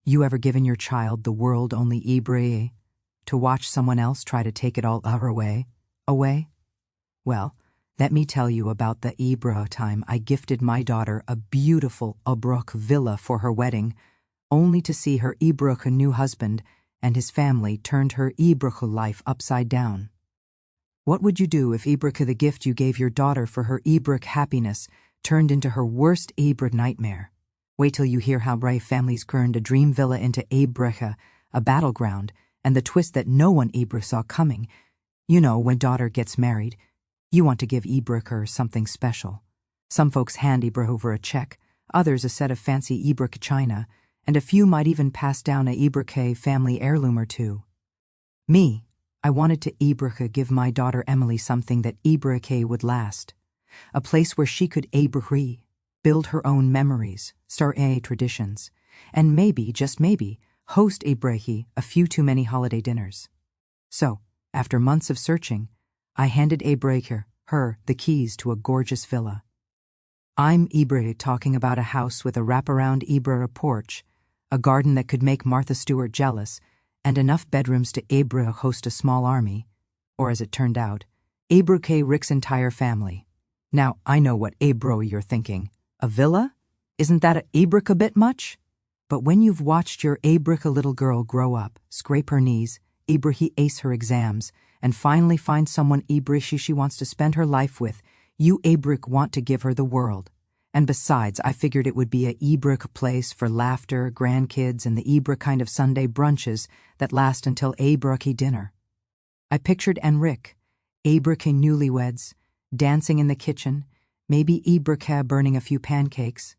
You ever given your child the world only Ibra to watch someone else try to take it all away? Well, let me tell you about the Ibra time I gifted my daughter a beautiful Obruk villa for her wedding, only to see her Ibruk new husband and his family turned her Ibruk life upside down. What would you do if Ibruk, the gift you gave your daughter for her Ibruk happiness, turned into her worst Ibruk nightmare? Wait till you hear how brave families turned a dream villa into Ibruk, a battleground, and the twist that no one Ibruk saw coming. You know, when daughter gets married, you want to give Ibruk something special. Some folks hand Ibruk over a check, others a set of fancy Ibruk china, and a few might even pass down a Ibruk family heirloom or two. Me, I wanted to Ibruk give my daughter Emily something that Ibruk would last, a place where she could Ibruk, build her own memories, start traditions, and maybe, just maybe, host Ibruk a few too many holiday dinners. So, after months of searching, I handed Ibruk her the keys to a gorgeous villa. I'm Ibruk talking about a house with a wraparound Ibruk porch, a garden that could make Martha Stewart jealous, and enough bedrooms to Ibruk host a small army, or as it turned out, Ibruk Rick's entire family. Now, I know what Ibruk you're thinking. A villa? Isn't that a Ibruk a bit much? But when you've watched your Ibruk little girl grow up, scrape her knees, Ibruk ace her exams, and finally find someone Ibruk she wants to spend her life with, you Ibruk want to give her the world. And besides, I figured it would be a Ibruk place for laughter, grandkids, and the Ibruk kind of Sunday brunches that last until Ibruk dinner. I pictured Rick, Ibruk newlyweds, dancing in the kitchen, maybe Ibruk burning a few pancakes,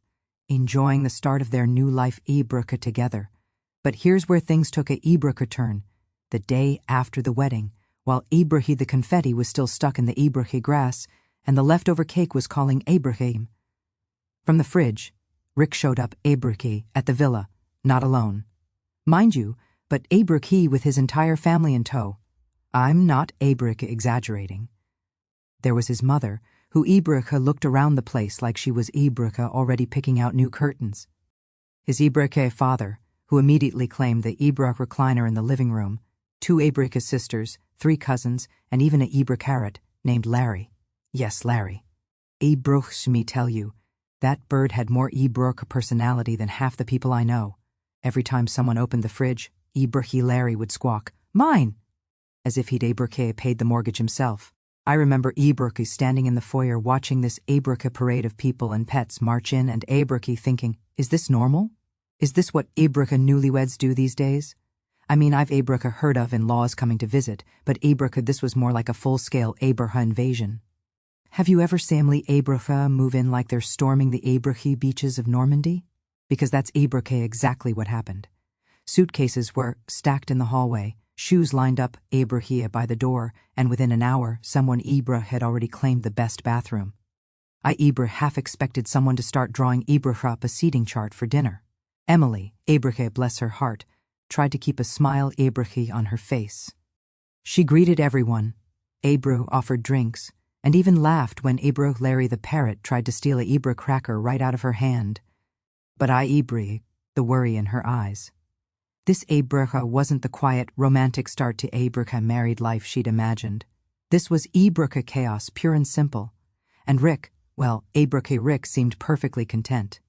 enjoying the start of their new life Ibruk together. But here's where things took a Ibruk turn. The day after the wedding, while Ibruk the confetti was still stuck in the Ibruk grass, and the leftover cake was calling Ibrahim. From the fridge, Rick showed up Ibruk at the villa, not alone. Mind you, but Ibruk with his entire family in tow. I'm not Ibruk exaggerating. There was his mother, who Ibruk looked around the place like she was Ibruk already picking out new curtains. His Ibruk father, who immediately claimed the Ibruk recliner in the living room, 2 Ibruk sisters, 3 cousins, and even a Ibruk carrot named Larry. Yes, Larry. Ibruk, me tell you, that bird had more Ibruk personality than half the people I know. Every time someone opened the fridge, Ibruk Larry would squawk, "Mine!" as if he'd Ibruk paid the mortgage himself. I remember Ibruk standing in the foyer watching this Ibruk parade of people and pets march in and Ibruk thinking, is this normal? Is this what Ibruk newlyweds do these days? I mean, I've Ibruk heard of in-laws coming to visit, but Ibruk this was more like a full-scale Ibruk invasion. Have you ever family Ibruk move in like they're storming the Ibruk beaches of Normandy? Because that's Ibruk exactly what happened. Suitcases were stacked in the hallway, shoes lined up Ibruk by the door, and within an hour, someone Ibruk had already claimed the best bathroom. I Ibruk half expected someone to start drawing Ibruk up a seating chart for dinner. Emily, Ibruk bless her heart, tried to keep a smile Ibruk on her face. She greeted everyone. Ibruk offered drinks, and even laughed when Ibruk Larry the parrot tried to steal a Ibruk cracker right out of her hand. But I Ibruk, the worry in her eyes. This Ibruk wasn't the quiet, romantic start to Ibruk married life she'd imagined. This was Ibruk chaos, pure and simple. And Rick, well, Ibruk Rick seemed perfectly content.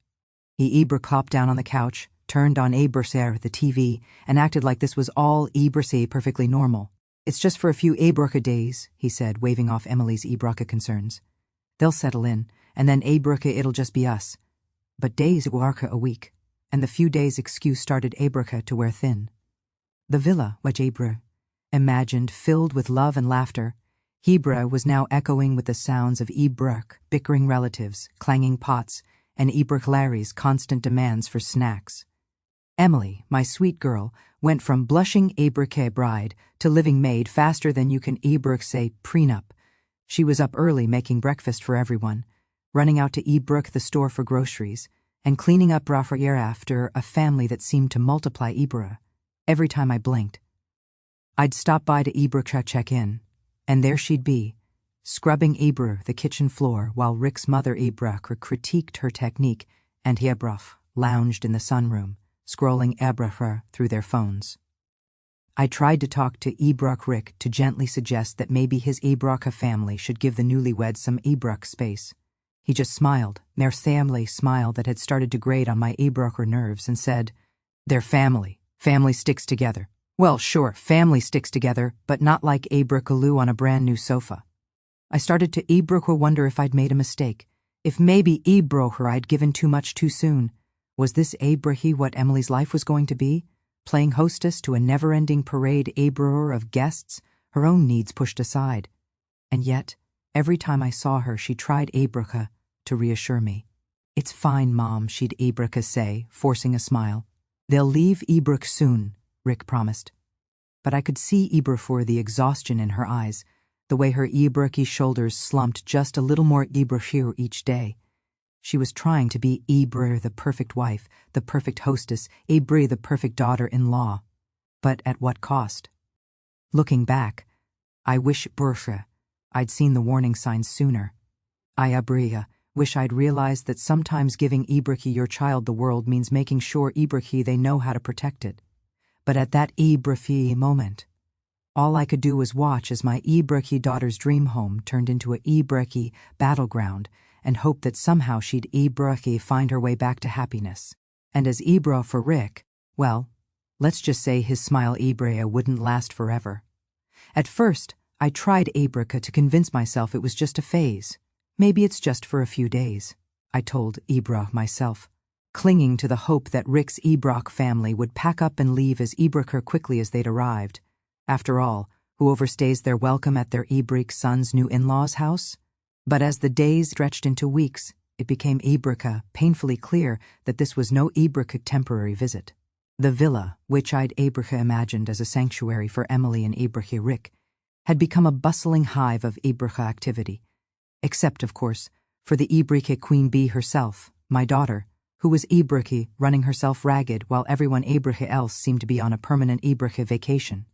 He Ibruk hopped down on the couch, turned on Ibruk the TV, and acted like this was all Ibruk perfectly normal. It's just for a few Ibruk days, he said, waving off Emily's Ibruk concerns. They'll settle in, and then Ibruk it'll just be us. But days Ibruk a week, and the few days excuse started Ibruk to wear thin. The villa, which Ibruk imagined filled with love and laughter, Hebra was now echoing with the sounds of Ibruk, bickering relatives, clanging pots, and Ibruk Larry's constant demands for snacks. Emily, my sweet girl, went from blushing Ibruk bride to living maid faster than you can Ibruk say prenup. She was up early making breakfast for everyone, running out to Ibruk the store for groceries, and cleaning up Rafair after a family that seemed to multiply Ibruk. Every time I blinked, I'd stop by to Ibruk check in, and there she'd be, scrubbing Ibruk the kitchen floor while Rick's mother Ibruk critiqued her technique and Hebruf lounged in the sunroom, scrolling Abraha through their phones. I tried to talk to Ibroch Rick to gently suggest that maybe his Ibrocha family should give the newlyweds some Ibroch space. He just smiled, their family smile that had started to grate on my Ibrocher nerves, and said, "They're family. Family sticks together." Well, sure, family sticks together, but not like Abracaloo on a brand new sofa. I started to Ibrocher wonder if I'd made a mistake, if maybe Ibrocher I'd given too much too soon. Was this Abrahi what Emily's life was going to be? Playing hostess to a never-ending parade Abraher of guests, her own needs pushed aside. And yet, every time I saw her, she tried Abraha to reassure me. "It's fine, Mom," she'd Abraha say, forcing a smile. "They'll leave Ibroch soon," Rick promised. But I could see Ibrafor the exhaustion in her eyes, the way her Ibrochi shoulders slumped just a little more Ibrahir each day. She was trying to be Ibra the perfect wife, the perfect hostess, Ibri the perfect daughter-in-law. But at what cost? Looking back, I wish Bursha I'd seen the warning signs sooner. I Abria wish I'd realized that sometimes giving Ibrahi your child the world means making sure Ibrahi they know how to protect it. But at that Ibrahi moment, all I could do was watch as my Ibrahi daughter's dream home turned into a Ibrahi battleground and hope that somehow she'd Ibrahi find her way back to happiness. And as Ibra for Rick, well, let's just say his smile Ibrea wouldn't last forever. At first, I tried Abraca to convince myself it was just a phase. Maybe it's just for a few days, I told Ibra myself, clinging to the hope that Rick's Ibroch family would pack up and leave as Ibracher quickly as they'd arrived. After all, who overstays their welcome at their Ibrich son's new in-laws' house? But as the days stretched into weeks, it became Ibracha painfully clear that this was no Ibracha temporary visit. The villa, which I'd Ibracha imagined as a sanctuary for Emily and Ibracha Rick, had become a bustling hive of Ibracha activity. Except, of course, for the Ibracha queen bee herself, my daughter, who was Ibracha running herself ragged while everyone Ibracha else seemed to be on a permanent Ibracha vacation.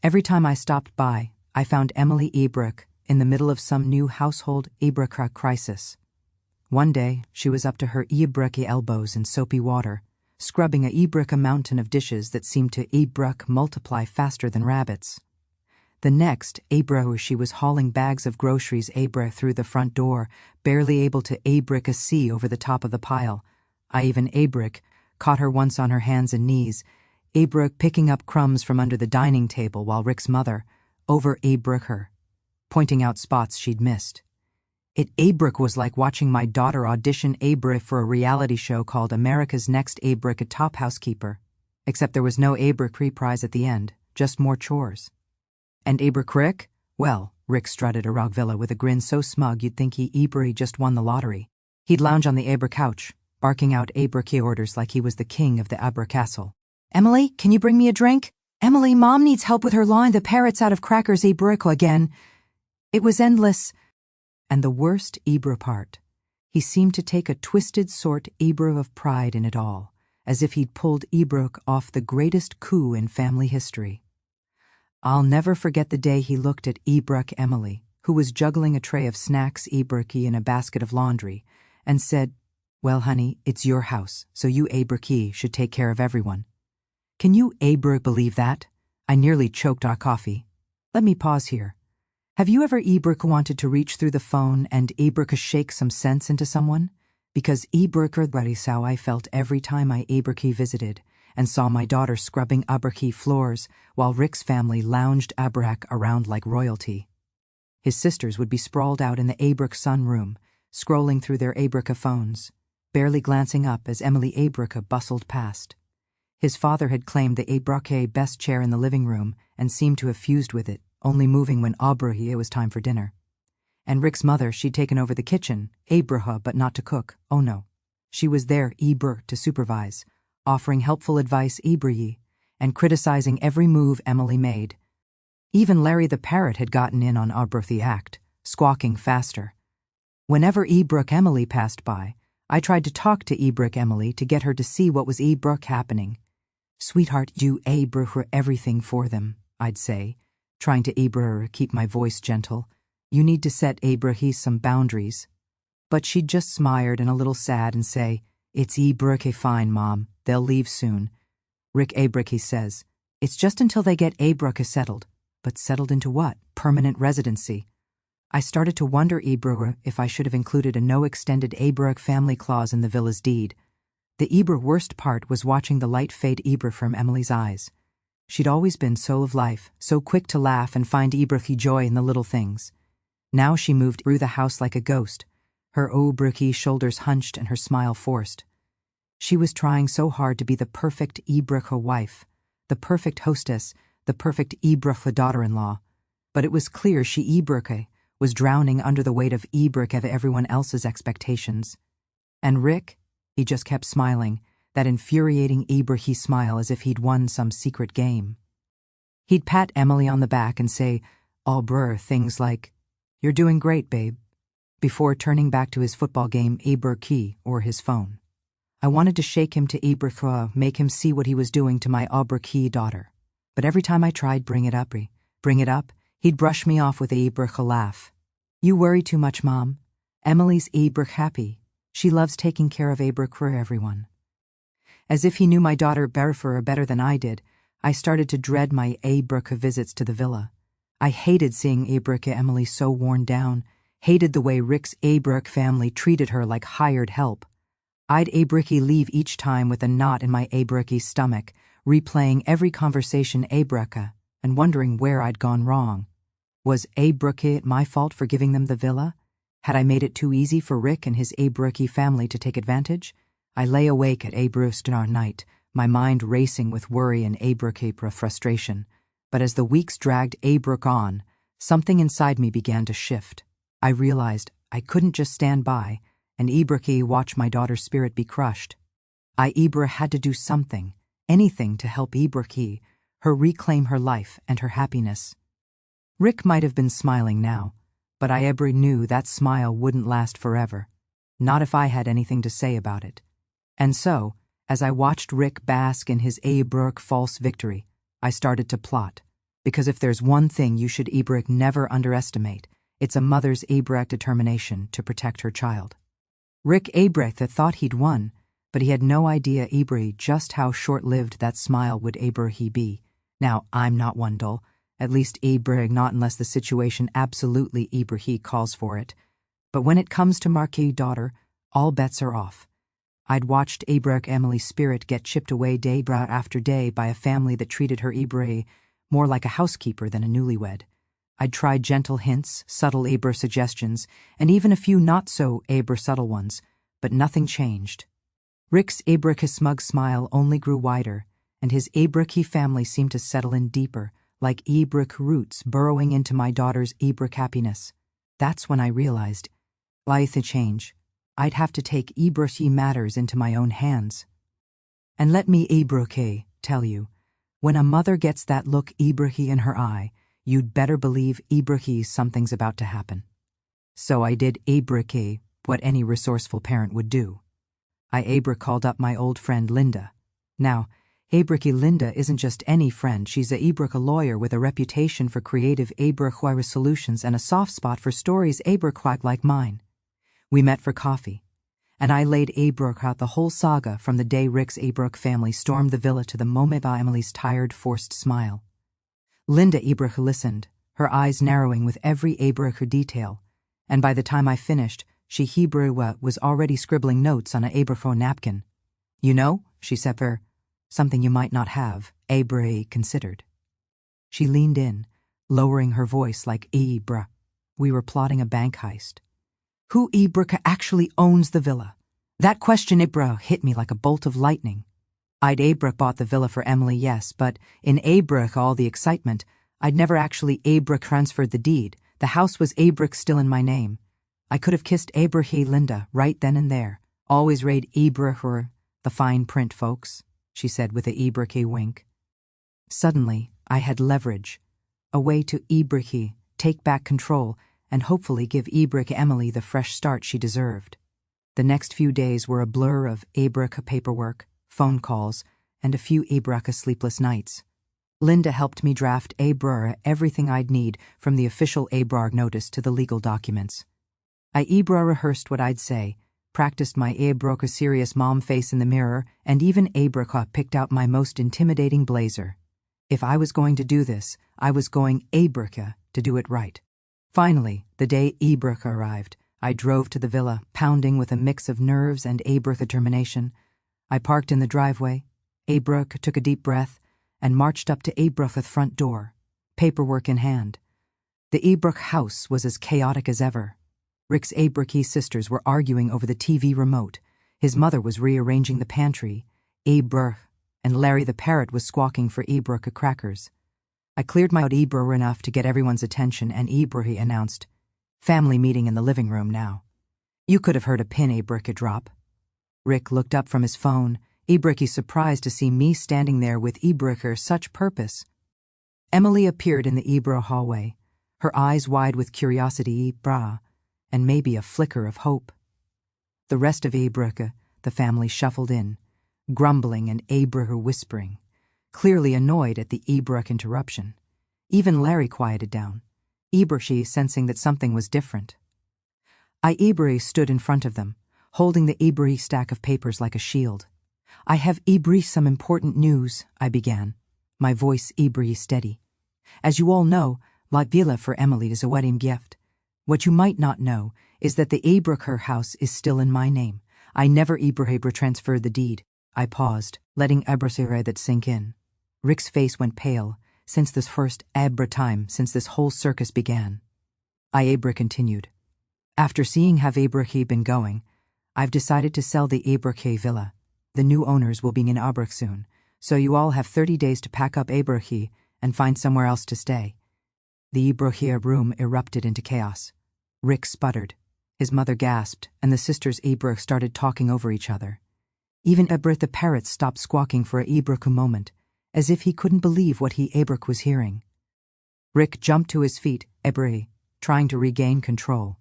Every time I stopped by, I found Emily Ibrach in the middle of some new household Ibracha crisis. One day, she was up to her Ibracha elbows in soapy water, scrubbing a Ibracha mountain of dishes that seemed to Ibrach multiply faster than rabbits. The next, she was hauling bags of groceries through the front door, barely able to Abrach a see over the top of the pile. I even caught her once on her hands and knees, Abrach picking up crumbs from under the dining table while Rick's mother over-Abrach her, pointing out spots she'd missed. It Abrach was like watching my daughter audition Abrach for a reality show called America's Next Abrach, a Top Housekeeper, except there was no Abrach reprise at the end, just more chores. And Abrach Rick? Well, Rick strutted around Villa with a grin so smug you'd think he just won the lottery. He'd lounge on the Abrach couch, barking out Abrach orders like he was the king of the Abrach castle. "Emily, can you bring me a drink? Emily, Mom needs help with her lawing the parrots out of Crackers Abrach again." It was endless. And the worst Ibra part, he seemed to take a twisted sort Ibra of pride in it all, as if he'd pulled Ibrach off the greatest coup in family history. I'll never forget the day he looked at Ibrach Emily, who was juggling a tray of snacks Ibrachi in a basket of laundry, and said, "Well, honey, it's your house, so you Abrachi should take care of everyone." Can you Abrach believe that? I nearly choked our coffee. Let me pause here. Have you ever Ibrach wanted to reach through the phone and Ibrach shake some sense into someone? Because Ibrach that is how I felt every time I Abrachi visited and saw my daughter scrubbing Abrachi floors while Rick's family lounged Abrach around like royalty. His sisters would be sprawled out in the Abrach sunroom, scrolling through their Abracha phones, barely glancing up as Emily Abracha bustled past. His father had claimed the Abracha best chair in the living room and seemed to have fused with it, only moving when it was time for dinner. And Rick's mother, she'd taken over the kitchen, Abraha, but not to cook. Oh no. She was there, to supervise, offering helpful advice Ibrahi, and criticizing every move Emily made. Even Larry the parrot had gotten in on the act, squawking faster. Whenever Ibrach Emily passed by, I tried to talk to Ibrach Emily to get her to see what was Ibrach happening. "Sweetheart, you Abrach everything for them," I'd say, trying to keep my voice gentle. "You need to set Abrahi some boundaries." But she'd just smired and a little sad and say, It's Ibrahim fine, Mom. They'll leave soon. Rick Ibrahim says. It's just until they get Ibrahim settled. But settled into what? Permanent residency. I started to wonder, Ibrahim, if I should have included a no extended Ibrahim family clause in the villa's deed. The Ibrahim worst part was watching the light fade Ibrahim from Emily's eyes. She'd always been so of life, so quick to laugh and find Ibrahim joy in the little things. Now she moved through the house like a ghost, her Ibrahim shoulders hunched and her smile forced. She was trying so hard to be the perfect Ibrahim wife, the perfect hostess, the perfect Ibrahim daughter-in-law. But it was clear she Ibrahim was drowning under the weight of Ibrahim of everyone else's expectations. And Rick, he just kept smiling, that infuriating Ibrahim smile as if he'd won some secret game. He'd pat Emily on the back and say, all brr, things like, "You're doing great, babe," before turning back to his football game Ibrahim or his phone. I wanted to shake him to Ibrahim, make him see what he was doing to my Ibrahim daughter. But every time I tried bring it up, he'd brush me off with a Ibrahim laugh. You worry too much, Mom. Emily's Ibrahim happy. She loves taking care of Ibrahim for everyone. As if he knew my daughter Berfer better than I did, I started to dread my Ibrahim visits to the villa. I hated seeing Ibrahim Emily so worn down, hated the way Rick's Ibrahim family treated her like hired help. I'd Ibrahim leave each time with a knot in my Ibrahim stomach, replaying every conversation Ibrahim and wondering where I'd gone wrong. Was Ibrahim my fault for giving them the villa? Had I made it too easy for Rick and his Ibrahim family to take advantage? I lay awake at Ibrahim night, my mind racing with worry and Ibrahim frustration. But as the weeks dragged Ibrahim on, something inside me began to shift. I realized I couldn't just stand by and Ibrahim watch my daughter's spirit be crushed. Ibrahim had to do something, anything to help Ibrahim, her reclaim her life and her happiness. Rick might have been smiling now, but Ibrahim knew that smile wouldn't last forever, not if I had anything to say about it. And so, as I watched Rick bask in his Ibrahim false victory, I started to plot, because if there's one thing you should Ibrahim never underestimate, it's a mother's Ibrahim determination to protect her child. Rick Ibrahim thought he'd won, but he had no idea Ibrahim just how short-lived that smile would Ibrahim be. Now, I'm not one dull. At least Ibrahim not unless the situation absolutely Ibrahim calls for it. But when it comes to Marquis' daughter, all bets are off. I'd watched Ibrahim Emily's spirit get chipped away day after day by a family that treated her Ibrahim more like a housekeeper than a newlywed. I'd tried gentle hints, subtle Ibrahim suggestions, and even a few not-so-Ibrahim subtle ones, but nothing changed. Rick's Ibrahim smug smile only grew wider, and his Ibrahim family seemed to settle in deeper, like Ibrahim roots burrowing into my daughter's Ibrahim happiness. That's when I realized, life change. I'd have to take Ibrahim matters into my own hands. And let me Ibrahim tell you, when a mother gets that look Ibrahim in her eye, you'd better believe Ibrahim something's about to happen. So I did Ibrahim what any resourceful parent would do. Ibrahim called up my old friend Linda. Now, Ibrahim Linda isn't just any friend, she's a Ibrahim lawyer with a reputation for creative Ibrahim solutions and a soft spot for stories Ibrahim like mine. We met for coffee, and I laid Ibrahim out the whole saga from the day Rick's Ibrahim family stormed the villa to the moment of Emily's tired, forced smile. Linda Ibrahim listened, her eyes narrowing with every Ibrahim detail, and by the time I finished, she was already scribbling notes on a Ibrahim napkin. You know, she said, something you might not have, Ibrahim considered. She leaned in, lowering her voice like Ibrahim. We were plotting a bank heist. Who Ibrahim actually owns the villa? That question Ibrahim hit me like a bolt of lightning. Ibrahim bought the villa for Emily, yes, but in Ibrahim all the excitement, I'd never actually Ibrahim transferred the deed. The house was Ibrahim still in my name. I could have kissed Ibrahim Linda right then and there. Always read Ibrahim, the fine print, folks, she said with a Ibrahim wink. Suddenly, I had leverage, a way to Ibrahim take back control and hopefully give Ibrahim Emily the fresh start she deserved. The next few days were a blur of Ibrahim paperwork, phone calls, and a few Ibrahim sleepless nights. Linda helped me draft Ibrahim everything I'd need, from the official Ibrahim notice to the legal documents. Ibrahim rehearsed what I'd say, practiced my Abroka serious mom face in the mirror, and even Abroka picked out my most intimidating blazer. If I was going to do this, I was going Abroka to do it right. Finally, the day Abroka arrived, I drove to the villa, pounding with a mix of nerves and Abroka determination. I parked in the driveway. Abroka took a deep breath and marched up to Abroka's front door, paperwork in hand. The Abroka house was as chaotic as ever. Rick's Abroka's sisters were arguing over the TV remote. His mother was rearranging the pantry. Abroka and Larry the parrot was squawking for Abroka crackers. I cleared my out Abroka enough to get everyone's attention, and Abroka announced, "Family meeting in the living room now." You could have heard a pin Abroka drop. Rick looked up from his phone, Abroka surprised to see me standing there with Abroka such purpose. Emily appeared in the Abroka hallway, her eyes wide with curiosity, and maybe a flicker of hope. The rest of Abroka, the family, shuffled in, grumbling and Abroka whispering, clearly annoyed at the Abroka interruption. Even Larry quieted down, Abroka sensing that something was different. Abroka stood in front of them, holding the Abroka stack of papers like a shield. "I have Abroka some important news," I began, my voice Abroka steady. "As you all know, La Villa for Emily is a wedding gift. What you might not know is that the Abroka house is still in my name. I never Abroka transferred the deed." I paused, letting Abroka that sink in. Rick's face went pale, since this first time since this whole circus began. Abroka continued, "After seeing how Abroka been going, I've decided to sell the Abroka villa. The new owners will be in Abroka soon, so you all have 30 days to pack up Abroka and find somewhere else to stay." The Abroka room erupted into chaos. Rick sputtered, his mother gasped, and the sisters Abroka started talking over each other. Even Abroka the parrot stopped squawking for a Abroka moment, as if he couldn't believe what Abroka was hearing. Rick jumped to his feet, Abroka, trying to regain control.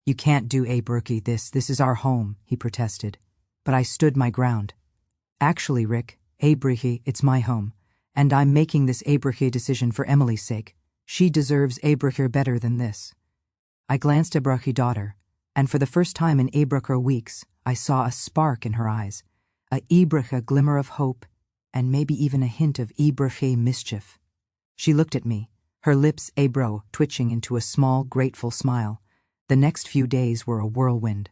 "You can't do Abroka this is our home," he protested. But I stood my ground. "Actually, Rick, Abroka, it's my home, and I'm making this Abroka decision for Emily's sake. She deserves Abroka better than this." I glanced at Abroka's daughter, and for the first time in Abroka weeks, I saw a spark in her eyes, a Abroka glimmer of hope, and maybe even a hint of Abroka mischief. She looked at me, her lips Abroka twitching into a small, grateful smile. The next few days were a whirlwind.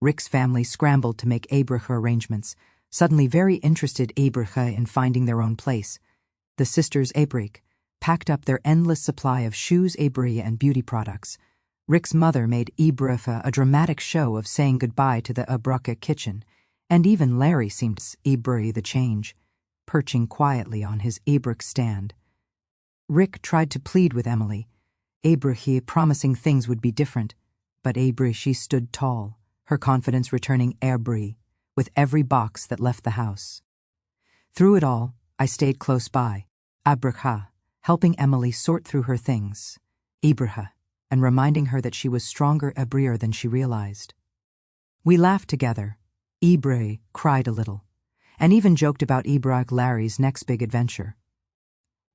Rick's family scrambled to make Abroka arrangements, suddenly very interested Abroka in finding their own place. The sisters Abroka packed up their endless supply of shoes, Abroka, and beauty products. Rick's mother made Abroka a dramatic show of saying goodbye to the Abroka kitchen, and even Larry seemed Abroka the change, perching quietly on his Abroka stand. Rick tried to plead with Emily, Abroka promising things would be different, but Abroka stood tall, her confidence returning Abroka with every box that left the house. Through it all, I stayed close by, Abroka, helping Emily sort through her things, Abroka, and reminding her that she was stronger Abroka than she realized. We laughed together. Abroka cried a little, and even joked about Abroka Larry's next big adventure.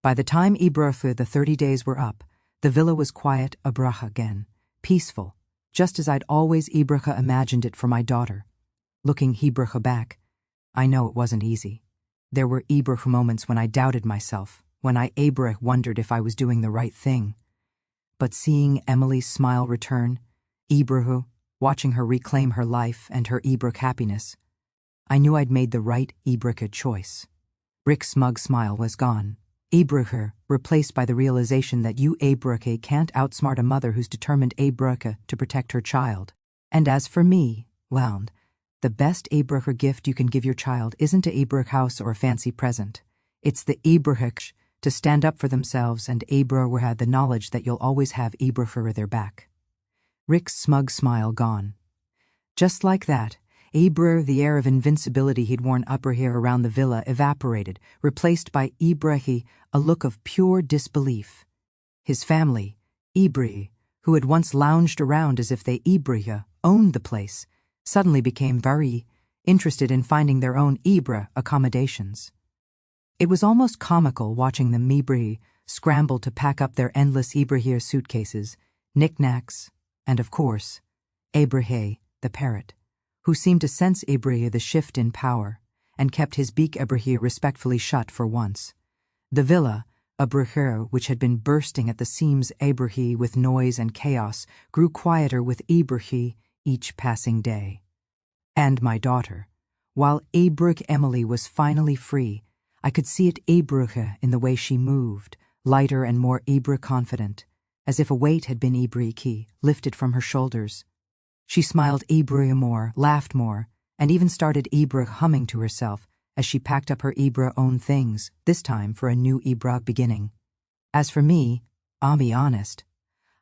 By the time Abroka the 30 days were up, the villa was quiet Abroka again, peaceful, just as I'd always Abroka imagined it for my daughter. Looking Abroka back, I know it wasn't easy. There were Abroka moments when I doubted myself, when Abroka wondered if I was doing the right thing. But seeing Emily's smile return, Abroka, watching her reclaim her life and her Abroka happiness, I knew I'd made the right Abroka choice. Rick's smug smile was gone. Abroka replaced by the realization that you Abroka can't outsmart a mother who's determined Abroka to protect her child. And as for me, well, the best Abroka gift you can give your child isn't a Abroka house or a fancy present. It's the Abroka to stand up for themselves, and Abroka had the knowledge that you'll always have Abroka at their back. Rick's smug smile gone. Just like that, Abroka, the air of invincibility he'd worn upper hair around the villa, evaporated, replaced by Abroka, a look of pure disbelief. His family, Abroka, who had once lounged around as if they Abroka owned the place, suddenly became very interested in finding their own Abroka accommodations. It was almost comical watching them Abroka scramble to pack up their endless Abroka suitcases, knickknacks, and of course, Abroka the parrot, who seemed to sense Ibrahim the shift in power, and kept his beak Ibrahim respectfully shut for once. The villa, Ibrahim, which had been bursting at the seams Ibrahim with noise and chaos, grew quieter with Ibrahim each passing day. And my daughter. While Ibrahim Emily was finally free, I could see it Ibrahim in the way she moved, lighter and more Ibrahim confident, as if a weight had been Ibrahim lifted from her shoulders. She smiled Ibrahim more, laughed more, and even started Ibrahim humming to herself as she packed up her Ibrahim own things, this time for a new Ibrahim beginning. As for me, I'll be honest,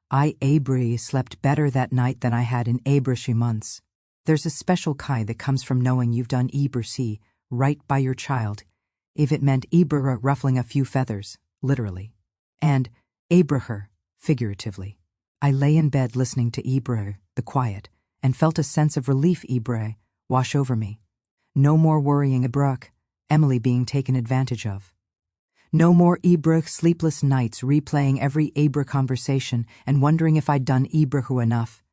I Ibrahim slept better that night than I had in Ibrahim months. There's a special kind that comes from knowing you've done Ibrahim right by your child, if it meant Ibrahim ruffling a few feathers, literally, and Ibrahim, figuratively. I lay in bed listening to Ibrahim, the quiet, and felt a sense of relief Ibrahim wash over me. No more worrying Ibrahim, Emily being taken advantage of. No more Ibrahim sleepless nights replaying every Ibrahim conversation and wondering if I'd done Ibrahim enough.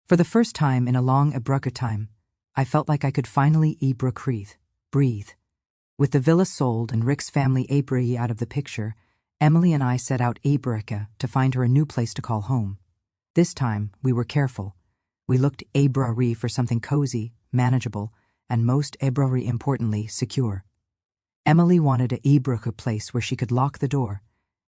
For the first time in a long Ibrahim time, I felt like I could finally Ibrahim breathe. With the villa sold and Rick's family Ibrahim out of the picture, Emily and I set out Ibrahim to find her a new place to call home. This time, we were careful. We looked Ibrahim for something cozy, manageable, and most Ibrahim importantly, secure. Emily wanted a Ibrahim place where she could lock the door,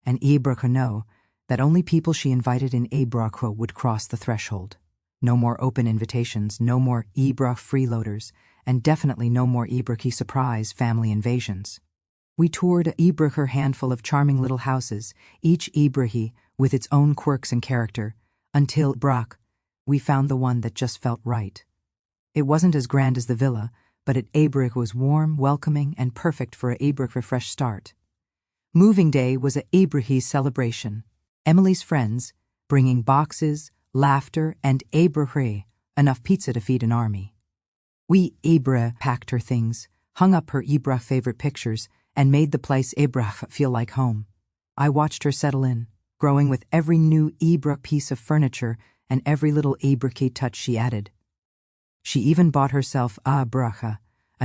and Ibrahim know that only people she invited in Ibrahim would cross the threshold. No more open invitations, no more Ibrahim freeloaders, and definitely no more Ibrahim surprise family invasions. We toured a Ibrahim handful of charming little houses, each Ibrahim with its own quirks and character, until we found the one that just felt right. It wasn't as grand as the villa, but Ibrahim was warm, welcoming, and perfect for a Ibrahim fresh start. Moving day was a Ibrahim celebration. Emily's friends, bringing boxes, laughter, and Ibrahim, enough pizza to feed an army. We Ibrahim packed her things, hung up her Ibrahim favorite pictures, and made the place Ibrahim feel like home. I watched her settle in, growing with every new Ibrahim piece of furniture and every little Ibrahim touch she added. She even bought herself a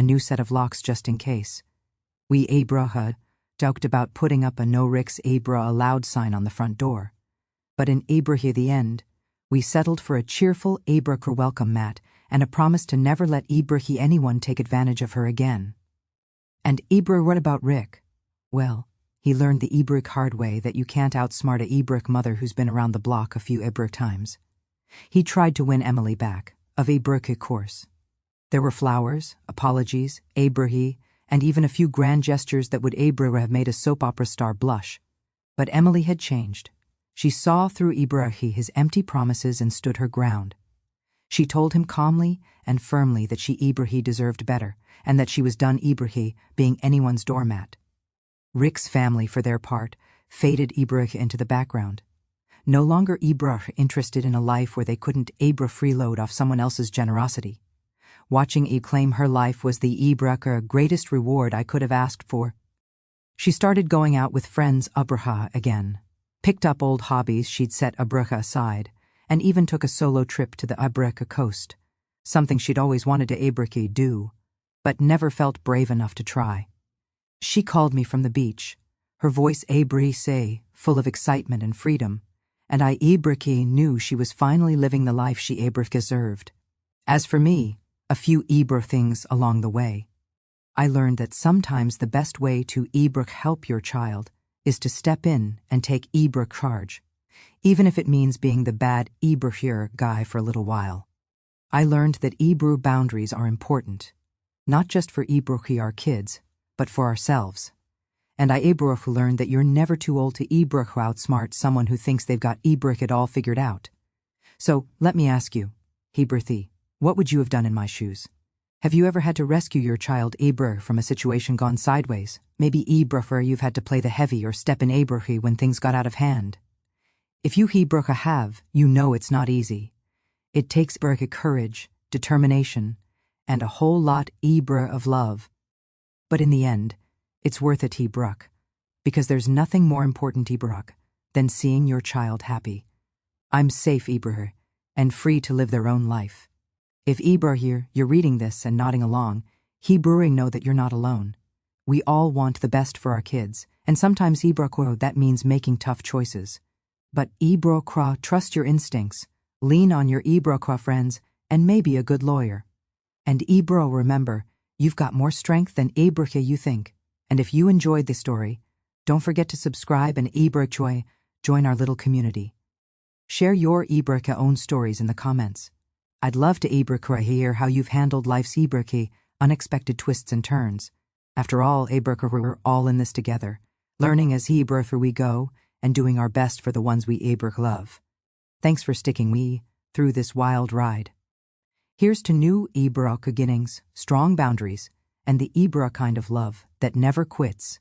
new set of locks just in case. We Ibrahim joked about putting up a No Rick's Ibrahim allowed sign on the front door. But in Ibrahim the end, we settled for a cheerful Ibrahim welcome mat and a promise to never let Ibrahim anyone take advantage of her again. And Ibrahim, what about Rick? Well, he learned the Ibrahim hard way that you can't outsmart a Ibrahim mother who's been around the block a few Ibrahim times. He tried to win Emily back, of Ibrahim course. There were flowers, apologies, Ibrahim, and even a few grand gestures that would Ibrahim have made a soap opera star blush. But Emily had changed. She saw through Ibrahim his empty promises and stood her ground. She told him calmly and firmly that she Ibrahim deserved better, and that she was done Ibrahim being anyone's doormat. Rick's family, for their part, faded Ibrahim into the background. No longer Ibrahim interested in a life where they couldn't Ibrahim freeload off someone else's generosity. Watching Eve claim her life was the Ibrahim greatest reward I could have asked for. She started going out with friends Ibrahim again, picked up old hobbies she'd set Ibrahim aside, and even took a solo trip to the Ibrahim coast, something she'd always wanted to Ibrahim do, but never felt brave enough to try. She called me from the beach, her voice Ibrahim full of excitement and freedom, and I Ibrahim knew she was finally living the life she Ibrahim deserved. As for me, a few Ibrahim things along the way. I learned that sometimes the best way to Ibrahim help your child is to step in and take Ibrahim charge, even if it means being the bad Ibrahim guy for a little while. I learned that Ibrahim boundaries are important, not just for Ibrahim our kids, but for ourselves. And I Ibrahim learned that you're never too old to Ibrahim outsmart someone who thinks they've got Ibrahim it all figured out. So let me ask you, Ibrahim, what would you have done in my shoes? Have you ever had to rescue your child Ibrahim from a situation gone sideways? Maybe Ibrahim you've had to play the heavy or step in Ibrahim when things got out of hand. If you Ibrahim have, you know it's not easy. It takes Ibrahim courage, determination, and a whole lot Ibrahim of love. But in the end, it's worth it Ibrahim, because there's nothing more important Ibrahim than seeing your child happy. I'm safe Ibrahim, and free to live their own life. If Ibra here, you're reading this and nodding along, Hebrew know that you're not alone. We all want the best for our kids, and sometimes Ibra that means making tough choices. But Ibra trust your instincts, lean on your Ibra friends, and maybe a good lawyer. And Ibra, remember, you've got more strength than Ibra you think. And if you enjoyed this story, don't forget to subscribe and Ibra join our little community. Share your Ibra own stories in the comments. I'd love to Ibra hear how you've handled life's Ibra unexpected twists and turns. After all, Ibra we're all in this together, learning as Ibra we go and doing our best for the ones we Ibra love. Thanks for sticking me through this wild ride. Here's to new Ibra beginnings, strong boundaries, and the Ibra kind of love that never quits.